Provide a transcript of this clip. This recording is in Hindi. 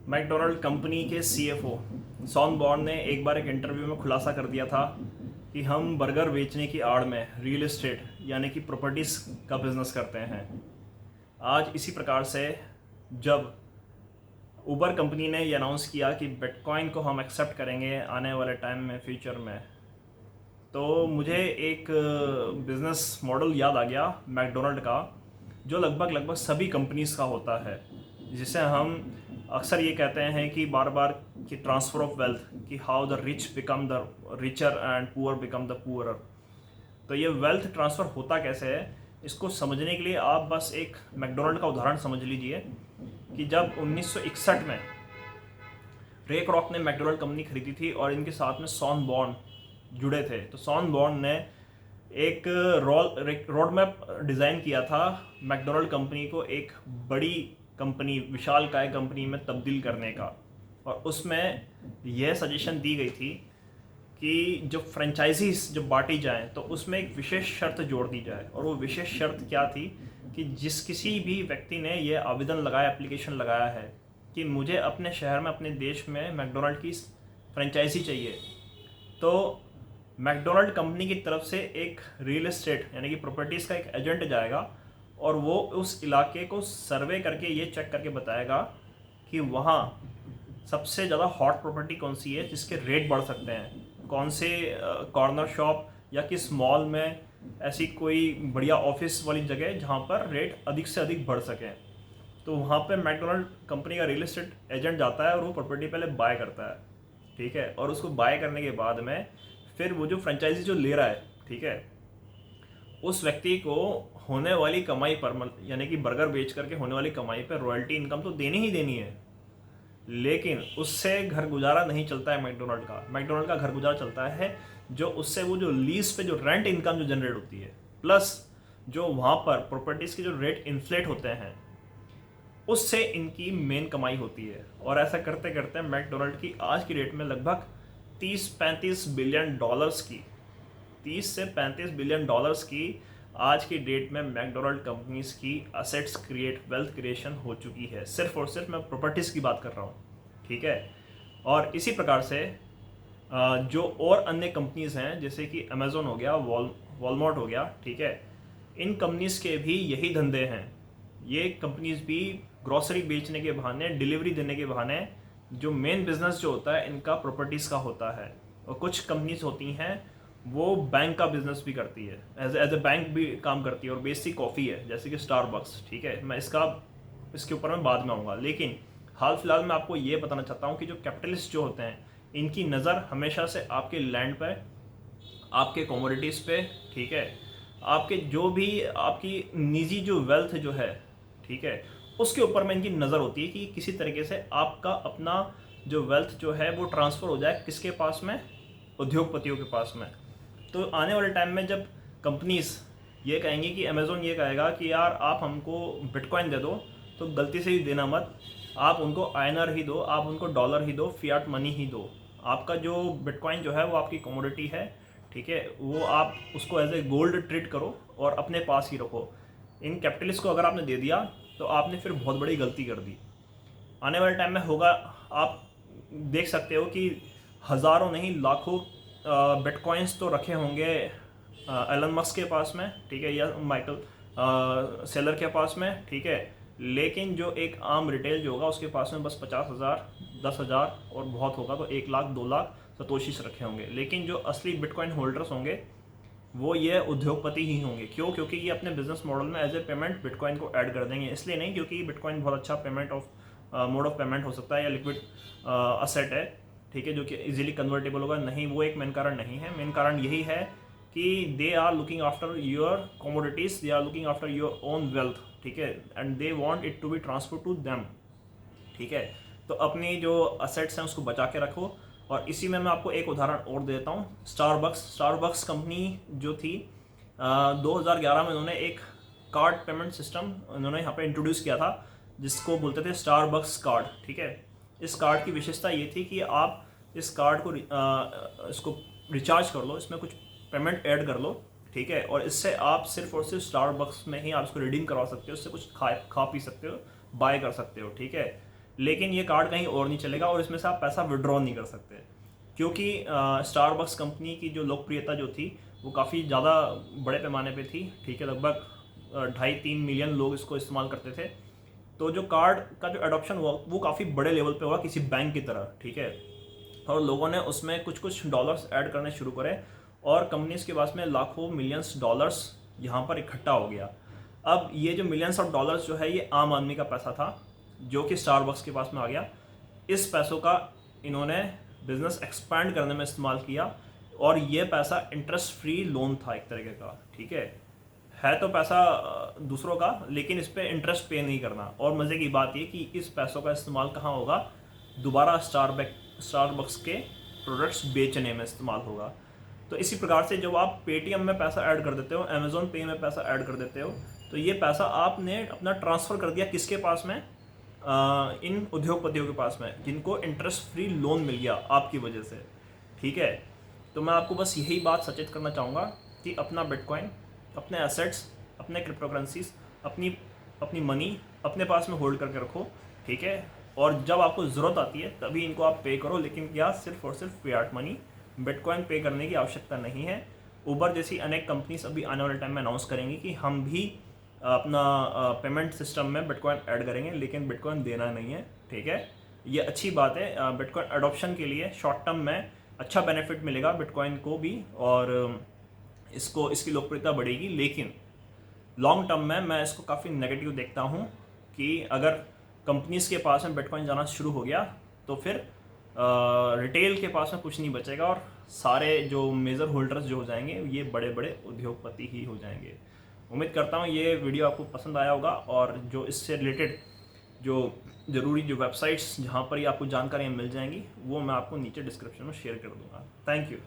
मैकडोनल्ड कंपनी के सीएफओ शॉन बॉर्न ने एक बार एक इंटरव्यू में खुलासा कर दिया था कि हम बर्गर बेचने की आड़ में रियल एस्टेट यानी कि प्रॉपर्टीज़ का बिजनेस करते हैं। आज इसी प्रकार से जब उबर कंपनी ने ये अनाउंस किया कि बिटकॉइन को हम एक्सेप्ट करेंगे आने वाले टाइम में, फ्यूचर में, तो मुझे एक बिज़नेस मॉडल याद आ गया मैकडोनल्ड का, जो लगभग सभी कंपनीज़ का होता है, जिसे हम अक्सर ये कहते हैं कि बार बार कि ट्रांसफ़र ऑफ वेल्थ, कि how the rich become the richer and poor become the poorer. तो ये वेल्थ ट्रांसफ़र होता कैसे है, इसको समझने के लिए आप बस एक मैकडोनल्ड का उदाहरण समझ लीजिए कि जब 1961 में रे क्रॉक ने मैकडोनल्ड कंपनी खरीदी थी और इनके साथ में शॉन बॉर्न जुड़े थे, तो शॉन बॉर्न ने एक रोड मैप डिज़ाइन किया था मैकडोनल्ड कंपनी को एक बड़ी कंपनी, विशालकाय कंपनी में तब्दील करने का। और उसमें यह सजेशन दी गई थी कि जो फ्रेंचाइजीज जब बांटी जाएं तो उसमें एक विशेष शर्त जोड़ दी जाए। और वो विशेष शर्त क्या थी कि जिस किसी भी व्यक्ति ने ये आवेदन लगाया, एप्लीकेशन लगाया है कि मुझे अपने शहर में, अपने देश में मैकडोनल्ड की फ्रेंचाइजी चाहिए, तो मैकडोनल्ड कंपनी की तरफ से एक रियल एस्टेट यानी कि प्रॉपर्टीज़ का एक एजेंट जाएगा और वो उस इलाके को सर्वे करके ये चेक करके बताएगा कि वहाँ सबसे ज़्यादा हॉट प्रॉपर्टी कौन सी है जिसके रेट बढ़ सकते हैं, कौन से कॉर्नर शॉप या किस मॉल में ऐसी कोई बढ़िया ऑफिस वाली जगह जहाँ पर रेट अधिक से अधिक बढ़ सकें। तो वहाँ पे मैकडोनल्ड कंपनी का रियल एस्टेट एजेंट जाता है और वो प्रॉपर्टी पहले बाय करता है, ठीक है। और उसको बाय करने के बाद में फिर वो जो फ्रेंचाइजी जो ले रहा है, ठीक है, उस व्यक्ति को होने वाली कमाई पर, यानी कि बर्गर बेच करके होने वाली कमाई पर रॉयल्टी इनकम तो देनी ही देनी है, लेकिन उससे घर गुजारा नहीं चलता है मैकडोनल्ड का घर गुजारा चलता है जो उससे वो जो लीज पे जो रेंट इनकम जो जनरेट होती है, प्लस जो वहाँ पर प्रॉपर्टीज़ के जो रेट इन्फ्लेट होते हैं उससे इनकी मेन कमाई होती है। और ऐसा करते करते मैकडोनल्ड की आज की डेट में लगभग 30-35 बिलियन डॉलर्स की 30 से 35 बिलियन डॉलर्स की आज की डेट में मैकडोनल्ड कंपनीज की असेट्स क्रिएट, वेल्थ क्रिएशन हो चुकी है। सिर्फ और सिर्फ मैं प्रॉपर्टीज़ की बात कर रहा हूँ, ठीक है। और इसी प्रकार से जो और अन्य कंपनीज़ हैं जैसे कि अमेज़ोन हो गया, वॉलमार्ट हो गया, ठीक है, इन कंपनीज़ के भी यही धंधे हैं। ये कंपनीज़ भी ग्रॉसरी बेचने के बहाने, डिलीवरी देने के बहाने, जो मेन बिजनेस जो होता है इनका प्रॉपर्टीज़ का होता है। और कुछ कंपनीज होती हैं वो बैंक का बिजनेस भी करती है, एज ए बैंक भी काम करती है और बेचती कॉफ़ी है, जैसे कि स्टारबक्स, ठीक है। मैं इसके ऊपर मैं बाद में आऊँगा, लेकिन हाल फिलहाल मैं आपको ये बताना चाहता हूँ कि जो कैपिटलिस्ट जो होते हैं इनकी नज़र हमेशा से आपके लैंड पर, आपके कमोडिटीज़ पे, ठीक है, आपके जो भी आपकी निजी जो वेल्थ जो है, ठीक है, उसके ऊपर में इनकी नज़र होती है कि किसी तरीके से आपका अपना जो वेल्थ जो है वो ट्रांसफ़र हो जाए किसके पास में, उद्योगपतियों के पास में। तो आने वाले टाइम में जब कंपनीज ये कहेंगी कि अमेज़ोन ये कहेगा कि यार आप हमको बिटकॉइन दे दो, तो गलती से ही देना मत, आप उनको आईएनआर ही दो, आप उनको डॉलर ही दो, फियाट मनी ही दो। आपका जो बिटकॉइन जो है वो आपकी कमोडिटी है, ठीक है, वो आप उसको एज ए गोल्ड ट्रीट करो और अपने पास ही रखो। इन कैपिटलिस्ट को अगर आपने दे दिया तो आपने फिर बहुत बड़ी गलती कर दी। आने वाले टाइम में होगा, आप देख सकते हो कि हज़ारों नहीं लाखों बिटकॉइंस तो रखे होंगे एलन मस्क के पास में, ठीक है, या माइकल सेलर के पास में, ठीक है, लेकिन जो एक आम रिटेल जो होगा उसके पास में बस 50,000, 10,000 और बहुत होगा तो 1 लाख 2 लाख सतोशीस रखे होंगे। लेकिन जो असली बिटकॉइन होल्डर्स होंगे वो ये उद्योगपति ही होंगे। क्यों? क्योंकि ये अपने बिजनेस मॉडल में एज ए पेमेंट बिटकॉइन को ऐड कर देंगे। इसलिए नहीं क्योंकि बिटकॉइन बहुत अच्छा मोड ऑफ पेमेंट हो सकता है या लिक्विड असेट है, ठीक है, जो कि इजीली कन्वर्टेबल होगा। नहीं, वो एक मेन कारण नहीं है। मेन कारण यही है कि they are looking after your commodities, they are looking after your own wealth, ठीक है, and they want it to be transfer to them, ठीक है। तो अपनी जो असेट्स हैं उसको बचा के रखो। और इसी में मैं आपको एक उदाहरण और देता हूँ। स्टारबक्स कंपनी जो थी 2011 में उन्होंने एक कार्ड पेमेंट सिस्टम उन्होंने यहाँ पे इंट्रोड्यूस किया था जिसको बोलते थे स्टारबक्स कार्ड, ठीक है। इस कार्ड की विशेषता ये थी कि आप इस कार्ड को इसको रिचार्ज कर लो, इसमें कुछ पेमेंट ऐड कर लो, ठीक है, और इससे आप सिर्फ और सिर्फ स्टारबक्स में ही आप इसको रिडीम करवा सकते हो, इससे कुछ खा पी सकते हो, बाय कर सकते हो, ठीक है। लेकिन ये कार्ड कहीं और नहीं चलेगा और इसमें से आप पैसा विड्रॉ नहीं कर सकते, क्योंकि स्टारबक्स कंपनी की जो लोकप्रियता जो थी वो काफ़ी ज़्यादा बड़े पैमाने पे थी, ठीक है। लगभग 2.5-3 मिलियन लोग इसको इस्तेमाल करते थे। तो जो कार्ड का जो एडॉप्शन हुआ वो काफ़ी बड़े लेवल पे हुआ, किसी बैंक की तरह, ठीक है। और लोगों ने उसमें कुछ कुछ डॉलर्स ऐड करने शुरू करे और कंपनीज के पास में लाखों मिलियंस डॉलर्स यहाँ पर इकट्ठा हो गया। अब ये जो मिलियंस ऑफ डॉलर्स जो है ये आम आदमी का पैसा था जो कि स्टारबक्स के पास में आ गया। इस पैसों का इन्होंने बिजनेस एक्सपैंड करने में इस्तेमाल किया और ये पैसा इंटरेस्ट फ्री लोन था एक तरीके का, ठीक है तो पैसा दूसरों का, लेकिन इस पर इंटरेस्ट पे नहीं करना। और मज़े की बात ये कि इस पैसों का इस्तेमाल कहाँ होगा, दोबारा स्टारबक्स के प्रोडक्ट्स बेचने में इस्तेमाल होगा। तो इसी प्रकार से जब आप पेटीएम में पैसा ऐड कर देते हो, अमेज़ॉन पे में पैसा ऐड कर देते हो, तो ये पैसा आपने अपना ट्रांसफ़र कर दिया किसके पास में, इन उद्योगपतियों के पास में जिनको इंटरेस्ट फ्री लोन मिल गया आपकी वजह से, ठीक है। तो मैं आपको बस यही बात सचेत करना चाहूँगा कि अपना बिटकॉइन, अपने एसेट्स, अपने क्रिप्टो करेंसीज, अपनी मनी अपने पास में होल्ड करके रखो, ठीक है। और जब आपको ज़रूरत आती है तभी इनको आप पे करो, लेकिन क्या सिर्फ और सिर्फ फिएट मनी, बिटकॉइन पे करने की आवश्यकता नहीं है। उबर जैसी अनेक कंपनीज अभी आने वाले टाइम में अनाउंस करेंगी कि हम भी अपना पेमेंट सिस्टम में बिटकॉइन ऐड करेंगे, लेकिन बिटकॉइन देना नहीं है, ठीक है। ये अच्छी बात है, बिटकॉइन अडॉप्शन के लिए शॉर्ट टर्म में अच्छा बेनिफिट मिलेगा बिटकॉइन को भी और इसकी लोकप्रियता बढ़ेगी। लेकिन लॉन्ग टर्म में मैं इसको काफ़ी नेगेटिव देखता हूँ कि अगर कंपनीज़ के पास में बिटकॉइन जाना शुरू हो गया तो फिर रिटेल के पास में कुछ नहीं बचेगा और सारे जो मेजर होल्डर्स जो हो जाएंगे ये बड़े बड़े उद्योगपति ही हो जाएंगे। उम्मीद करता हूँ ये वीडियो आपको पसंद आया होगा और जो इससे रिलेटेड जो ज़रूरी जो वेबसाइट्स जहाँ पर ही आपको जानकारियाँ मिल जाएंगी वो मैं आपको नीचे डिस्क्रिप्शन में शेयर कर दूँगा। Thank you.